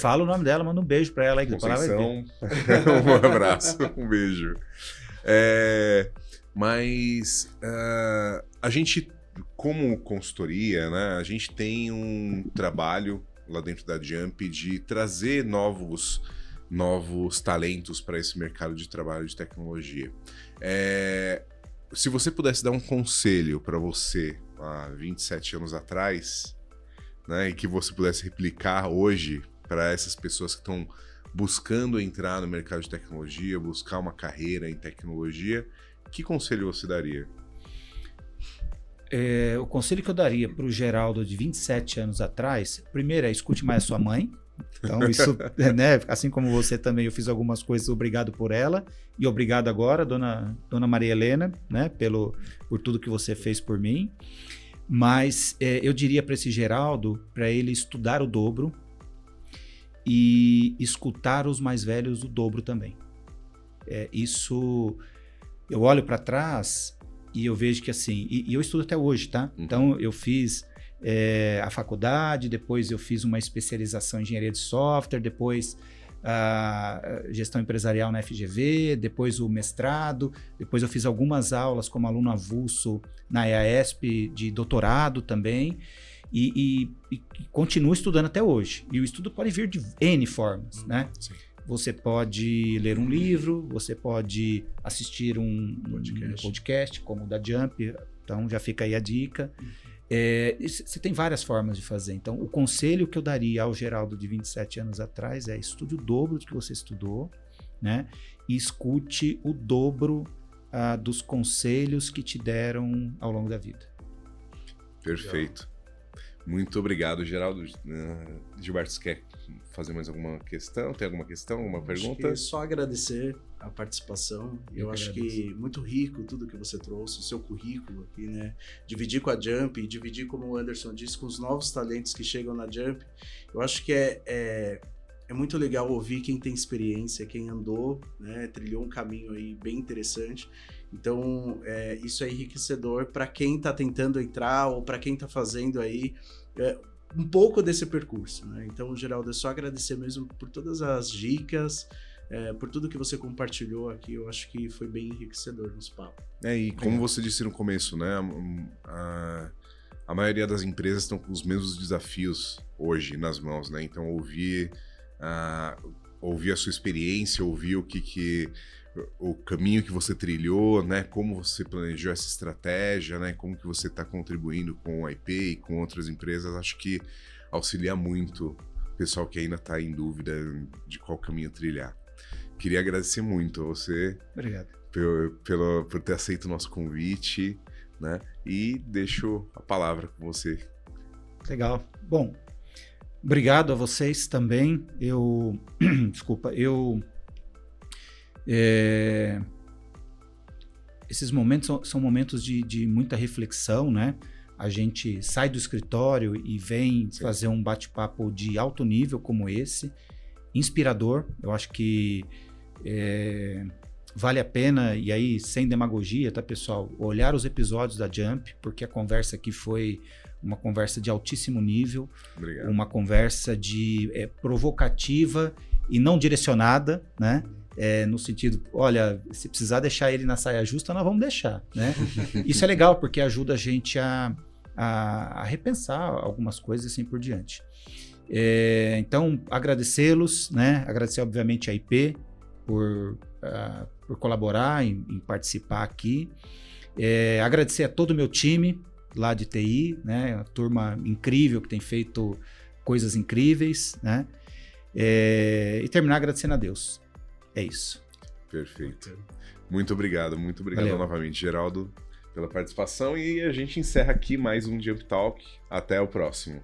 Fala o nome dela, manda um beijo pra ela aí. Conceição, um abraço, um beijo. Mas a gente, como consultoria, né, a gente tem um trabalho lá dentro da Jump de trazer novos talentos para esse mercado de trabalho de tecnologia. Se você pudesse dar um conselho para você há 27 anos atrás, né, e que você pudesse replicar hoje para essas pessoas que estão buscando entrar no mercado de tecnologia, buscar uma carreira em tecnologia, que conselho você daria? O conselho que eu daria para o Geraldo de 27 anos atrás, primeiro escute mais a sua mãe. Então isso, né, assim como você também, eu fiz algumas coisas, obrigado por ela e obrigado agora, dona Maria Helena, né, por tudo que você fez por mim. Mas eu diria para esse Geraldo, para ele estudar o dobro e escutar os mais velhos o dobro também. Isso, eu olho para trás e eu vejo que assim, e eu estudo até hoje, tá? Então eu fiz a faculdade, depois eu fiz uma especialização em engenharia de software, depois a gestão empresarial na FGV, depois o mestrado, depois eu fiz algumas aulas como aluno avulso na EASP de doutorado também, e continuo estudando até hoje. E o estudo pode vir de N formas, né? Sim. Você pode ler um livro, você pode assistir um podcast como o da Jump, então já fica aí a dica. Você tem várias formas de fazer. Então, o conselho que eu daria ao Geraldo de 27 anos atrás é estude o dobro do que você estudou, né? E escute o dobro dos conselhos que te deram ao longo da vida. Perfeito. Muito obrigado, Geraldo. Gilberto, você quer fazer mais alguma questão? Tem alguma questão, alguma pergunta? Acho que só agradecer a participação. Eu acho que muito rico tudo que você trouxe, o seu currículo aqui, né? Dividir com a Jump e dividir, como o Anderson disse, com os novos talentos que chegam na Jump. Eu acho que é muito legal ouvir quem tem experiência, quem andou, né? Trilhou um caminho aí bem interessante. Então, isso é enriquecedor para quem está tentando entrar ou para quem está fazendo aí um pouco desse percurso, né? Então, Geraldo, é só agradecer mesmo por todas as dicas, por tudo que você compartilhou aqui. Eu acho que foi bem enriquecedor nos papos. E como você disse no começo, né? A maioria das empresas estão com os mesmos desafios hoje nas mãos, né? Então, ouvir a sua experiência, ouvir o caminho que você trilhou, né? Como você planejou essa estratégia, né? Como que você está contribuindo com o IP e com outras empresas, acho que auxilia muito o pessoal que ainda está em dúvida de qual caminho trilhar. Queria agradecer muito a você. Obrigado. Por ter aceito o nosso convite, né? E deixo a palavra com você. Legal. Bom, obrigado a vocês também. Esses momentos são momentos de muita reflexão, né? A gente sai do escritório e vem fazer um bate-papo de alto nível como esse, inspirador. Eu acho que vale a pena, e aí sem demagogia, tá, pessoal? Olhar os episódios da Jump, porque a conversa aqui foi uma conversa de altíssimo nível. Obrigado. Uma conversa provocativa e não direcionada, né? No sentido, olha, se precisar deixar ele na saia justa, nós vamos deixar, né? Isso é legal, porque ajuda a gente a repensar algumas coisas assim por diante. Então, agradecê-los, né? Agradecer, obviamente, a IP por colaborar em participar aqui. Agradecer a todo o meu time lá de TI, né? Uma turma incrível que tem feito coisas incríveis, né? E terminar agradecendo a Deus. É isso. Perfeito. Muito obrigado Valeu. Novamente, Geraldo, pela participação, e a gente encerra aqui mais um Jump Talk. Até o próximo.